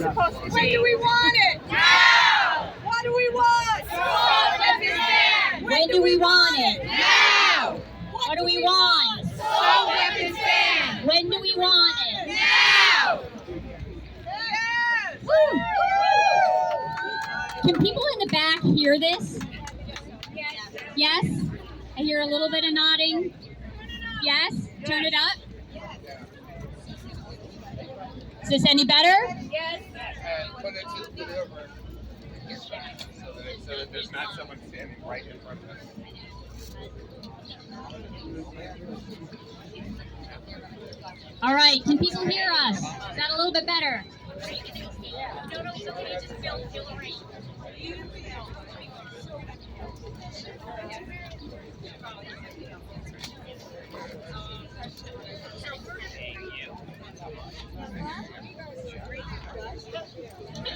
supposed to be? When do we want it? Now! What do we want? Assault weapons ban! When do we want it? Now! What do we want? Assault weapons ban! When do we want it? Now! Woo! Can people in the back hear this? Yes? I hear a little bit of nodding. Yes? Turn it up. Is this any better? Yes. But it's just put it over so that there's not someone standing right in front of us. All right, can people hear us? Is that a little bit better?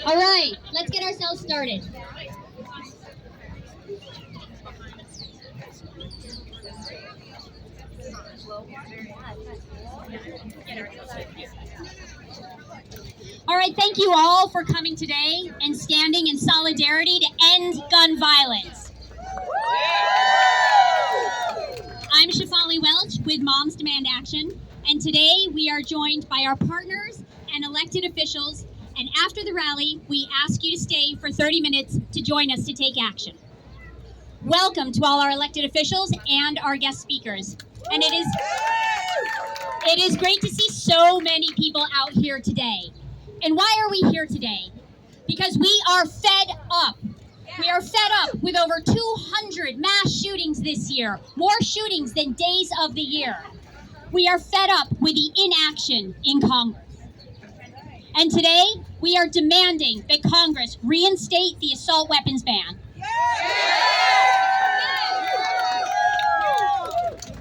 All right, let's get ourselves started. All right, thank you all for coming today and standing in solidarity to end gun violence. I'm Shafali Welch with Moms Demand Action, and today we are joined by our partners and elected officials, and after the rally, we ask you to stay for 30 minutes to join us to take action. Welcome to all our elected officials and our guest speakers. And it is great to see so many people out here today. And why are we here today? Because we are fed up. We are fed up with over 200 mass shootings this year, more shootings than days of the year. We are fed up with the inaction in Congress. And today, we are demanding that Congress reinstate the assault weapons ban.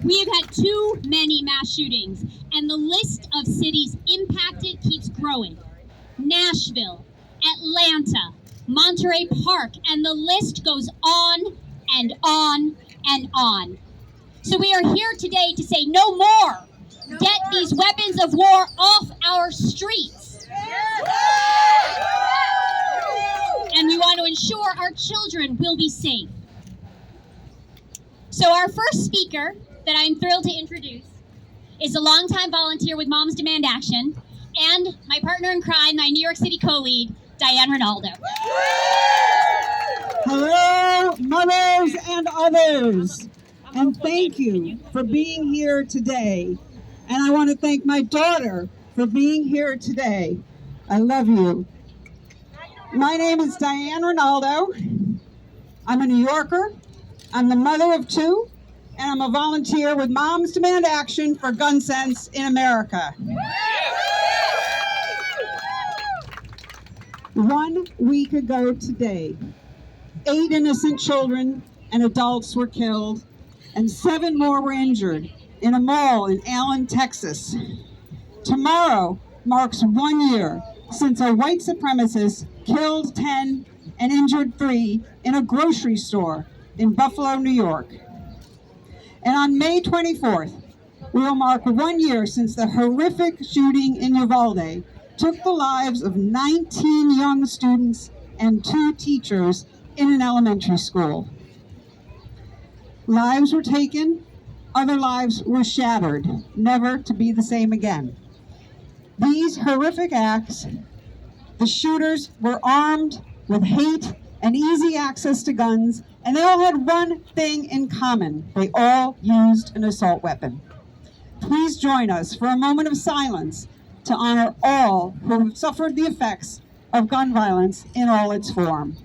We have had too many mass shootings, and the list of cities impacted keeps growing. Nashville, Atlanta, Monterey Park, and the list goes on and on and on. So we are here today to say no more. Get these weapons of war off our streets. And we want to ensure our children will be safe. So our first speaker that I'm thrilled to introduce is a longtime volunteer with Moms Demand Action and my partner in crime, my New York City co-lead, Diane Ronaldo. Hello, mothers and others, and thank you for being here today. And I want to thank my daughter for being here today. I love you. My name is Diane Ronaldo. I'm a New Yorker. I'm the mother of two, and I'm a volunteer with Moms Demand Action for Gun Sense in America. 1 week ago today, 8 innocent children and adults were killed, and 7 more were injured in a mall in Allen, Texas. Tomorrow marks 1 year since a white supremacist killed 10 and injured 3 in a grocery store in Buffalo, New York. And on May 24th, we will mark 1 year since the horrific shooting in Uvalde took the lives of 19 young students and 2 teachers in an elementary school. Lives were taken, other lives were shattered, never to be the same again. These horrific acts, the shooters were armed with hate and easy access to guns, and they all had one thing in common. They all used an assault weapon. Please join us for a moment of silence to honor all who have suffered the effects of gun violence in all its form.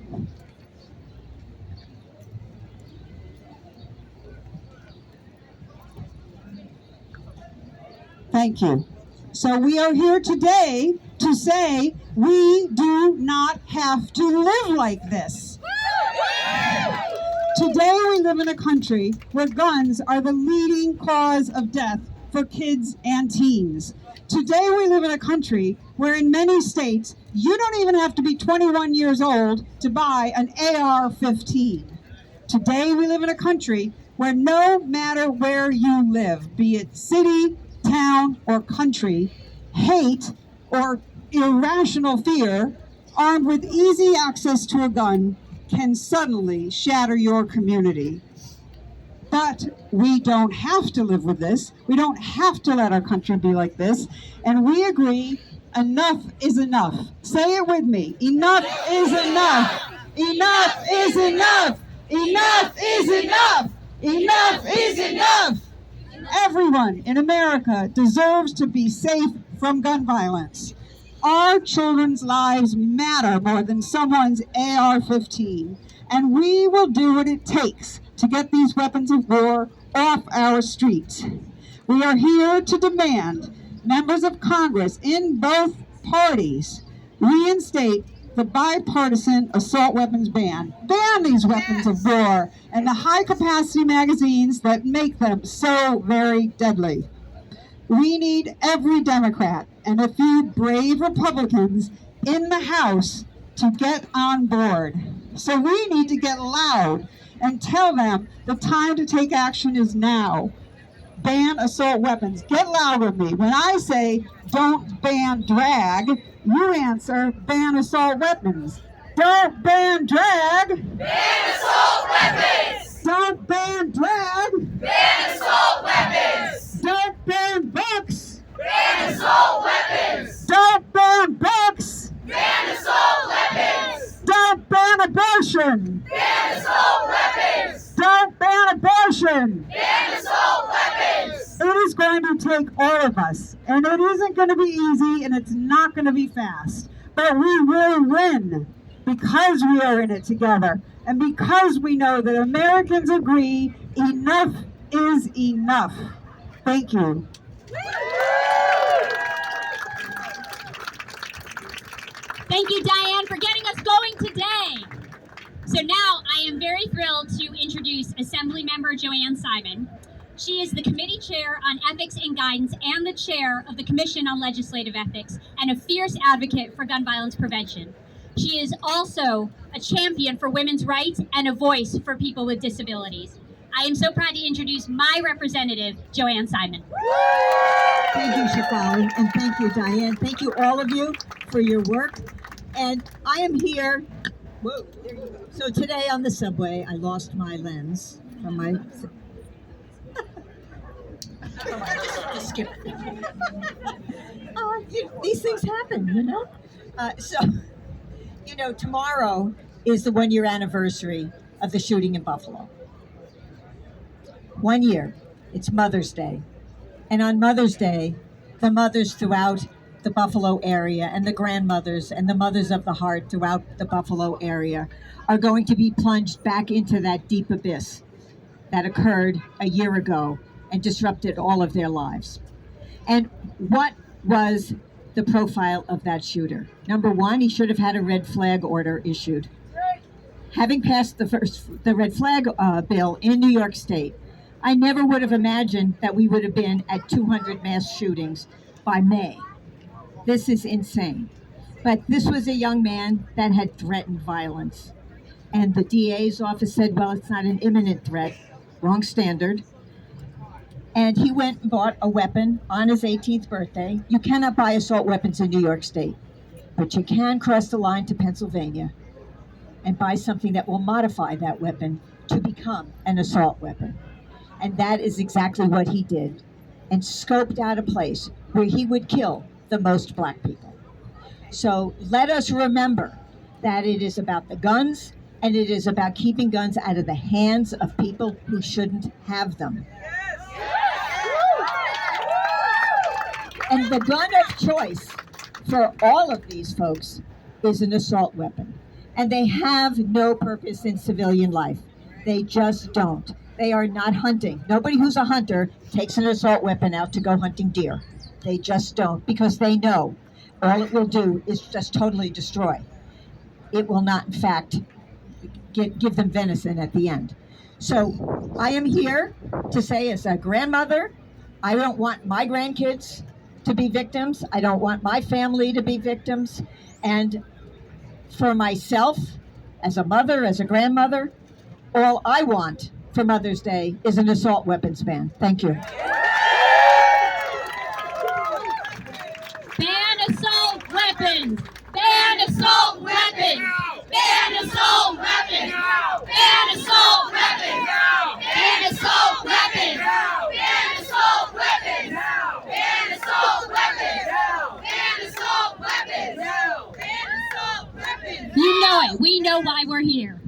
Thank you. So we are here today to say we do not have to live like this. Today we live in a country where guns are the leading cause of death for kids and teens. Today we live in a country where in many states you don't even have to be 21 years old to buy an AR-15. Today we live in a country where no matter where you live, be it city, town, or country, hate or irrational fear, armed with easy access to a gun, can suddenly shatter your community. But we don't have to live with this. We don't have to let our country be like this. And we agree, enough is enough. Say it with me. Enough is enough. Enough is enough. Enough is enough. Enough is enough. Everyone in America deserves to be safe from gun violence. Our children's lives matter more than someone's AR-15, and we will do what it takes to get these weapons of war off our streets. We are here to demand members of Congress in both parties reinstate the bipartisan assault weapons ban. Ban these weapons of war and the high-capacity magazines that make them so very deadly. We need every Democrat and a few brave Republicans in the House to get on board. So we need to get loud and tell them the time to take action is now. Ban assault weapons. Get loud with me. When I say don't ban drag, you answer ban assault weapons. Don't ban drag. Ban assault weapons! Don't ban drag. Ban assault weapons! Don't ban books. Ban assault weapons! Don't ban books. Ban assault weapons! Don't ban abortion. Ban assault weapons! Don't ban abortion. Ban assault weapons! It is going to take all of us, and it isn't going to be easy, and it's not going to be fast. But we will win because we are in it together, and because we know that Americans agree enough is enough. Thank you. Thank you, Diane, for getting us going today. So now I am very thrilled to introduce Assemblymember Joanne Simon. She is the committee chair on ethics and guidance and the chair of the Commission on Legislative Ethics and a fierce advocate for gun violence prevention. She is also a champion for women's rights and a voice for people with disabilities. I am so proud to introduce my representative, Joanne Simon. Thank you, Shefali, and thank you, Diane. Thank you, all of you, for your work. And I am here. Whoa, there you go. So today on the subway, I lost my lens from my. Just skip it. These things happen, you know. Tomorrow is the one-year anniversary of the shooting in Buffalo. 1 year. It's Mother's Day. And on Mother's Day, the mothers throughout the Buffalo area and the grandmothers and the mothers of the heart throughout the Buffalo area are going to be plunged back into that deep abyss that occurred a year ago and disrupted all of their lives. And what was the profile of that shooter? Number one, he should have had a red flag order issued. Having passed the red flag bill in New York State, I never would have imagined that we would have been at 200 mass shootings by May. This is insane. But this was a young man that had threatened violence. And the DA's office said, well, it's not an imminent threat. Wrong standard. And he went and bought a weapon on his 18th birthday. You cannot buy assault weapons in New York State, but you can cross the line to Pennsylvania and buy something that will modify that weapon to become an assault weapon. And that is exactly what he did, and scoped out a place where he would kill the most black people. So let us remember that it is about the guns, and it is about keeping guns out of the hands of people who shouldn't have them. And the gun of choice for all of these folks is an assault weapon. And they have no purpose in civilian life. They just don't. They are not hunting. Nobody who's a hunter takes an assault weapon out to go hunting deer. They just don't, because they know all it will do is just totally destroy. It will not, in fact, give them venison at the end. So I am here to say, as a grandmother, I don't want my grandkids to be victims. I don't want my family to be victims. And for myself, as a mother, as a grandmother, all I want for Mother's Day is an assault weapons ban. Thank you. Ban assault weapons! weapons! Ban assault weapons! Ban assault weapons! Ban assault weapons! Ban assault weapons! Ban assault weapons! Ban assault weapons! Ban assault weapons! Ban assault weapons! You know it. We know why we're here.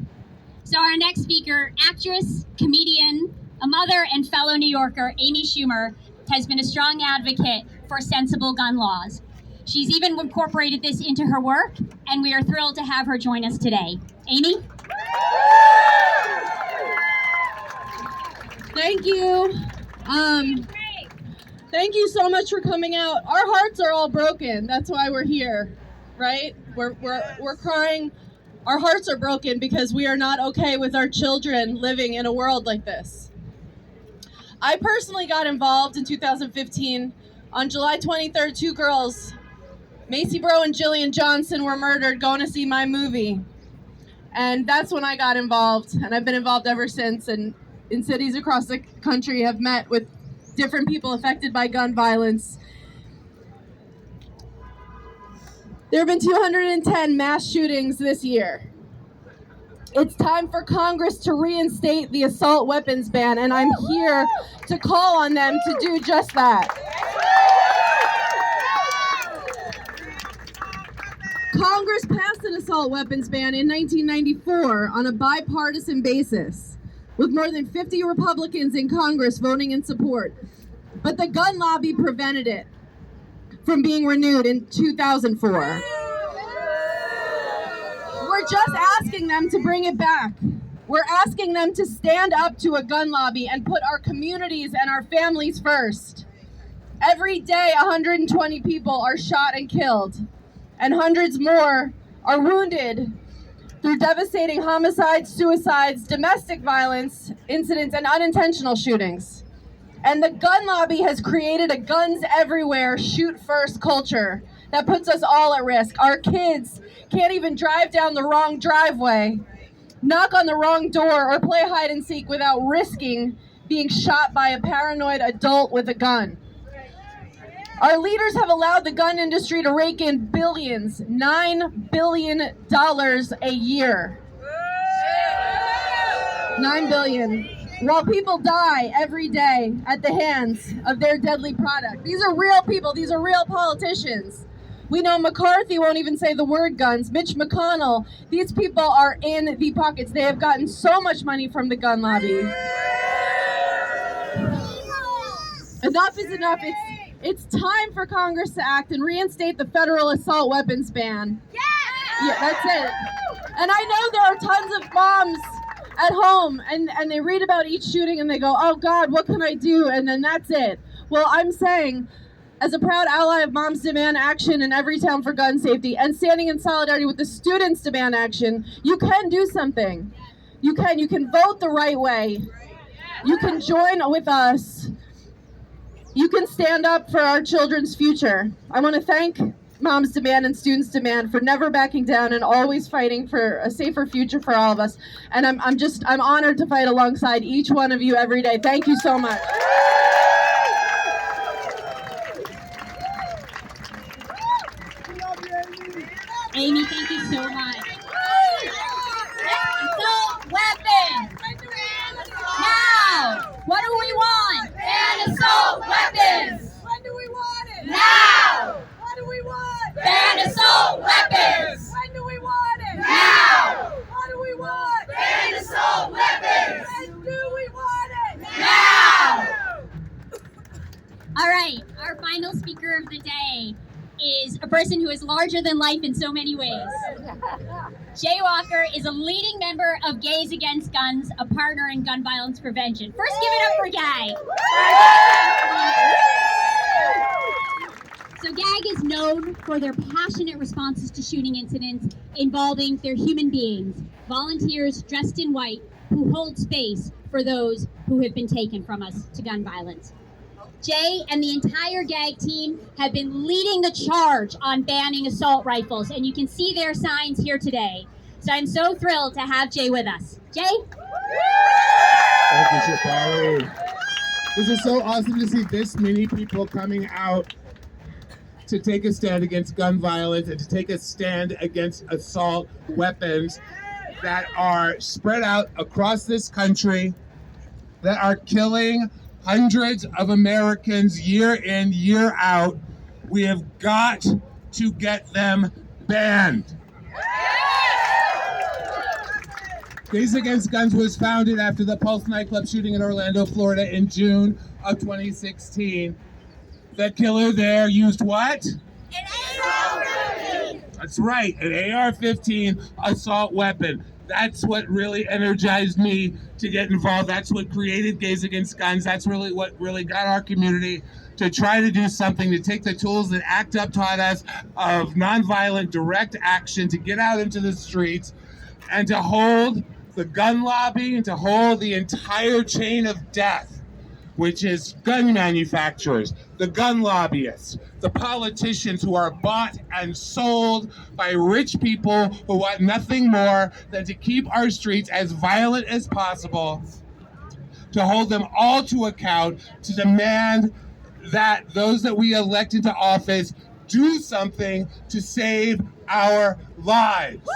So our next speaker, actress, comedian, a mother, and fellow New Yorker, Amy Schumer, has been a strong advocate for sensible gun laws. She's even incorporated this into her work, and we are thrilled to have her join us today. Amy? Thank you. Thank you so much for coming out. Our hearts are all broken. That's why we're here, right? We're crying. Our hearts are broken because we are not okay with our children living in a world like this. I personally got involved in 2015. On July 23rd, 2 girls, Macy Bro and Jillian Johnson, were murdered going to see my movie. And that's when I got involved, and I've been involved ever since, and in cities across the country have met with different people affected by gun violence. There have been 210 mass shootings this year. It's time for Congress to reinstate the assault weapons ban, and I'm here to call on them to do just that. Congress passed an assault weapons ban in 1994 on a bipartisan basis, with more than 50 Republicans in Congress voting in support. But the gun lobby prevented it from being renewed in 2004. We're just asking them to bring it back. We're asking them to stand up to a gun lobby and put our communities and our families first. Every day, 120 people are shot and killed, and hundreds more are wounded through devastating homicides, suicides, domestic violence incidents, and unintentional shootings. And the gun lobby has created a guns everywhere, shoot first culture that puts us all at risk. Our kids can't even drive down the wrong driveway, knock on the wrong door, or play hide and seek without risking being shot by a paranoid adult with a gun. Our leaders have allowed the gun industry to rake in billions, $9 billion a year. $9 billion. While people die every day at the hands of their deadly product. These are real people. These are real politicians. We know McCarthy won't even say the word guns. Mitch McConnell. These people are in the pockets. They have gotten so much money from the gun lobby. Enough is enough. It's time for Congress to act and reinstate the federal assault weapons ban. Yeah, that's it. And I know there are tons of moms at home, and they read about each shooting and they go, oh God, what can I do? And then that's it. Well, I'm saying, as a proud ally of Moms Demand Action in every town for gun safety, and standing in solidarity with the students demand action, you can do something. You can vote the right way. You can join with us. You can stand up for our children's future. I want to thank Moms Demand and Students Demand for never backing down and always fighting for a safer future for all of us. And I'm honored to fight alongside each one of you every day. Thank you so much. Amy, thank you so much. Assault weapons! Now! What do we want? Ban assault weapons! When do we want it? Now! What do we want? Ban assault weapons! When do we want it? Now! What do we want? Ban assault weapons! When do we want it? Now! All right, our final speaker of the day is a person who is larger than life in so many ways. Jay Walker is a leading member of Gays Against Guns, a partner in gun violence prevention. First, give it up for GAG. So GAG is known for their passionate responses to shooting incidents involving their human beings, volunteers dressed in white who hold space for those who have been taken from us to gun violence. Jay and the entire GAG team have been leading the charge on banning assault rifles, and you can see their signs here today. So I'm so thrilled to have Jay with us. Jay? Thank you, Shefali. This is so awesome to see this many people coming out to take a stand against gun violence and to take a stand against assault weapons that are spread out across this country, that are killing hundreds of Americans year in, year out. We have got to get them banned. Gays Against Guns was founded after the Pulse nightclub shooting in Orlando, Florida in June of 2016. The killer there used what? An AR-15. That's right, an AR-15 assault weapon. That's what really energized me to get involved. That's what created Gays Against Guns. That's really what really got our community to try to do something, to take the tools that ACT UP taught us of nonviolent direct action, to get out into the streets and to hold the gun lobby and to hold the entire chain of death, which is gun manufacturers, the gun lobbyists, the politicians who are bought and sold by rich people who want nothing more than to keep our streets as violent as possible, to hold them all to account, to demand that those that we elect into office do something to save our lives.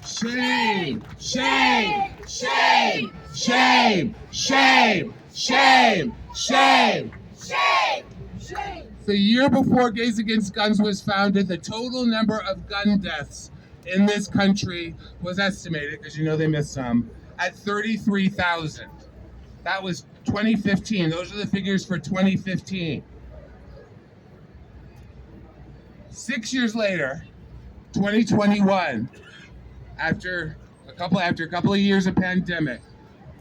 Shame, shame, shame, shame, shame, shame, shame, shame. The year before Gays Against Guns was founded, the total number of gun deaths in this country was estimated, because you know they missed some, at 33,000. That was 2015. Those are the figures for 2015. 6 years later, 2021, after a couple of years of pandemic,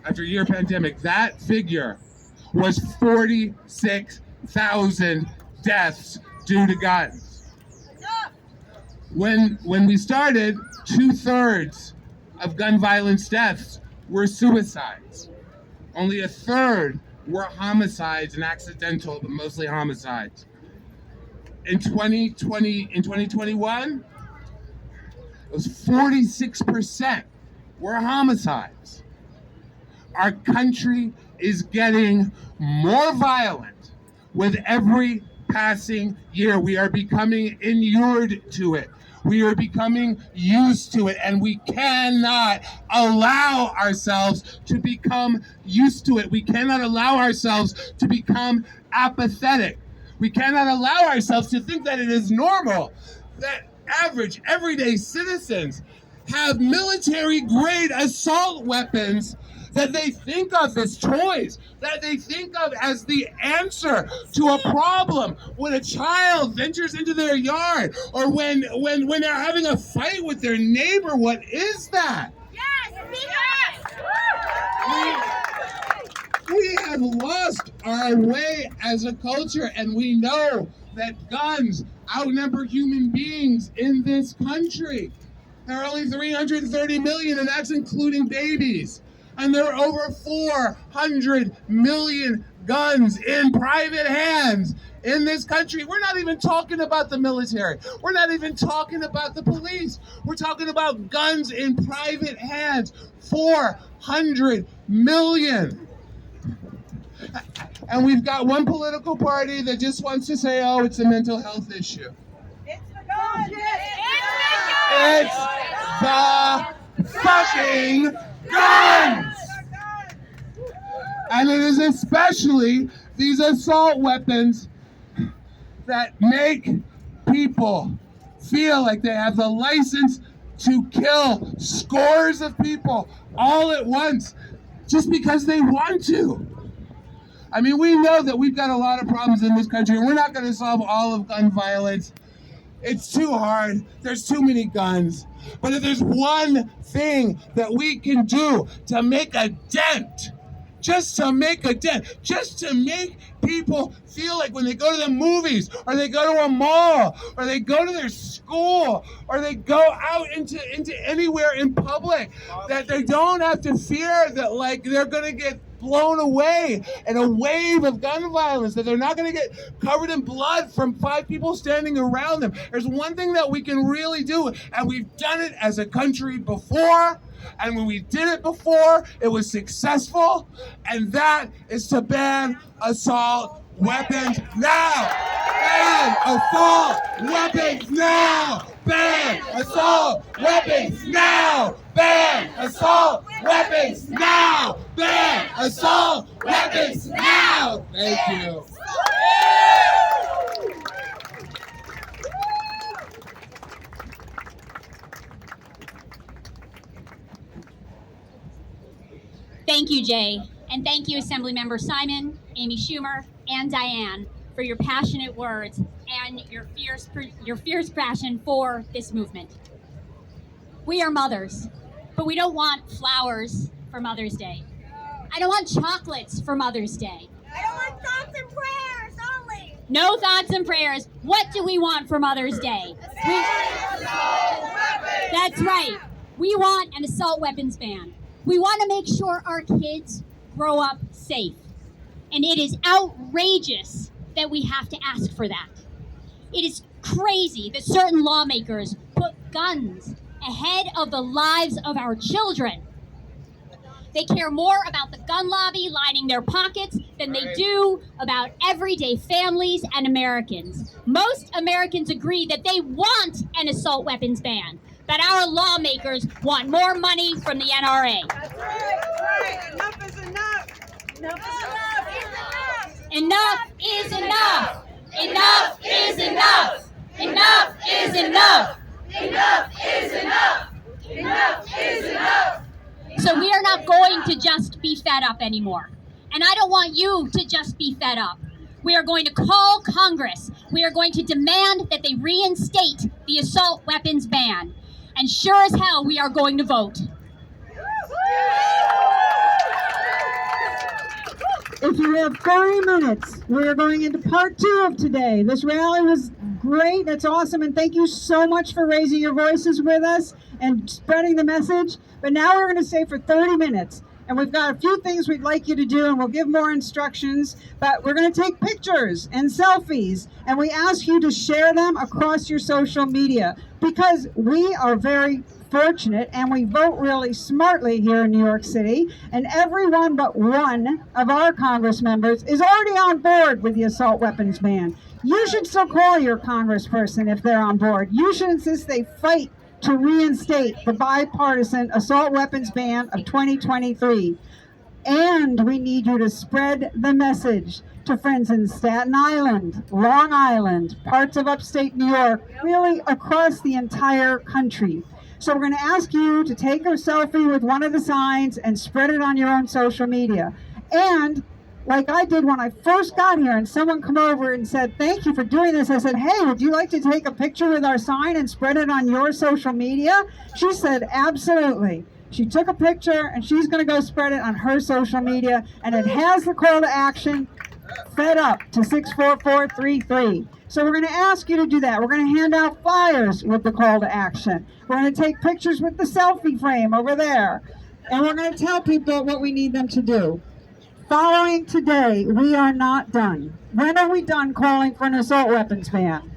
after a year of pandemic, that figure was 46,000 deaths due to guns. When we started, 2/3 of gun violence deaths were suicides. Only 1/3 were homicides and accidental, but mostly homicides. In 2021, it was 46% were homicides. Our country is getting more violent with every passing year. We are becoming inured to it. We are becoming used to it, and we cannot allow ourselves to become used to it. We cannot allow ourselves to become apathetic. We cannot allow ourselves to think that it is normal that average, everyday citizens have military-grade assault weapons that they think of as toys, that they think of as the answer to a problem when a child ventures into their yard, or when they're having a fight with their neighbor. What is that? Yes! We have lost our way as a culture, and we know that guns outnumber human beings in this country. There are only 330 million, and that's including babies. And there are over 400 million guns in private hands in this country. We're not even talking about the military. We're not even talking about the police. We're talking about guns in private hands. 400 million. And we've got one political party that just wants to say, oh, it's a mental health issue. It's the gun! It's the fucking guns! And it is especially these assault weapons that make people feel like they have the license to kill scores of people all at once just because they want to. I mean, we know that we've got a lot of problems in this country, and we're not going to solve all of gun violence. It's too hard. There's too many guns. But if there's one thing that we can do to make a dent, just to make people feel like when they go to the movies, or they go to a mall, or they go to their school, or they go out into anywhere in public, that they don't have to fear that like they're going to get blown away in a wave of gun violence, that they're not going to get covered in blood from 5 people standing around them. There's one thing that we can really do, and we've done it as a country before, and when we did it before, it was successful, and that is to ban assault assault weapons now! Ban assault weapons now! Ban assault weapons now! Ban assault weapons now! Ban assault weapons now! Thank you. Thank you, Jay. And thank you, Assemblymember Simon, Amy Schumer, and Diane, for your passionate words and your fierce passion for this movement. We are mothers, but we don't want flowers for Mother's Day. I don't want chocolates for Mother's Day. I don't want thoughts and prayers only. No thoughts and prayers. What do we want for Mother's Day? That's right. We want an assault weapons ban. We want to make sure our kids grow up safe. And it is outrageous that we have to ask for that. It is crazy that certain lawmakers put guns ahead of the lives of our children. They care more about the gun lobby lining their pockets than they do about everyday families and Americans. Most Americans agree that they want an assault weapons ban, but our lawmakers want more money from the NRA. That's right. Enough is enough. Enough is enough. Enough is enough. Enough is enough. Enough is enough. Enough is enough. So we are not going to just be fed up anymore. And I don't want you to just be fed up. We are going to call Congress. We are going to demand that they reinstate the assault weapons ban. And sure as hell, we are going to vote. If you have 30 minutes, we are going into part 2 of today. This rally was great. That's awesome. And thank you so much for raising your voices with us and spreading the message. But now we're going to stay for 30 minutes. And we've got a few things we'd like you to do, and we'll give more instructions. But we're going to take pictures and selfies, and we ask you to share them across your social media, because we are very fortunate and we vote really smartly here in New York City, and everyone but one of our Congress members is already on board with the assault weapons ban. You should still call your congressperson if they're on board. You should insist they fight to reinstate the bipartisan assault weapons ban of 2023. And we need you to spread the message to friends in Staten Island, Long Island, parts of upstate New York, really across the entire country. So we're going to ask you to take a selfie with one of the signs and spread it on your own social media. And like I did when I first got here, and someone come over and said, "Thank you for doing this." I said, "Hey, would you like to take a picture with our sign and spread it on your social media?" She said, "Absolutely." She took a picture and she's going to go spread it on her social media, and it has the call to action, fed up to 64433. So we're going to ask you to do that. We're going to hand out flyers with the call to action. We're going to take pictures with the selfie frame over there. And we're going to tell people what we need them to do. Following today, we are not done. When are we done calling for an assault weapons ban?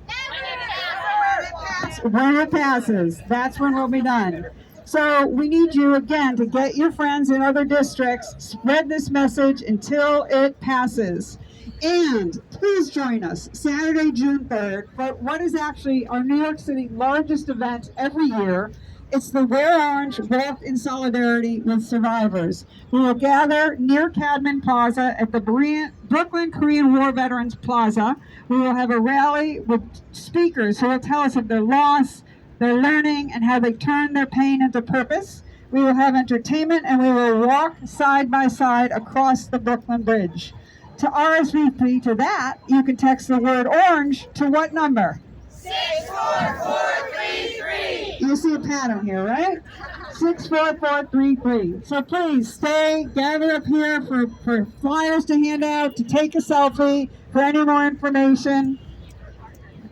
When it passes. That's when we'll be done. So we need you, again, to get your friends in other districts, spread this message until it passes. And please join us Saturday, June 3rd, for what is actually our New York City largest event every year. It's the Wear Orange Walk in Solidarity with Survivors. We will gather near Cadman Plaza at the Brooklyn Korean War Veterans Plaza. We will have a rally with speakers who will tell us of their loss, their learning, and how they turn their pain into purpose. We will have entertainment, and we will walk side by side across the Brooklyn Bridge. To RSVP to that, you can text the word orange to what number? 64433. You'll see a pattern here, right? 64433. So please stay, gather up here for flyers to hand out, to take a selfie, for any more information.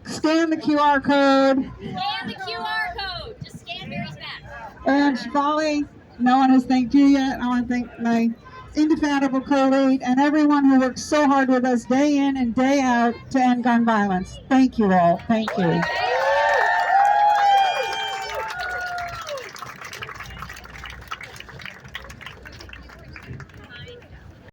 Scan the QR code. Scan the QR code. Just scan Mary's back. And Shivali, no one has thanked you yet. I want to thank my indefatigable co-lead and everyone who works so hard with us day in and day out to end gun violence. Thank you all. Thank you.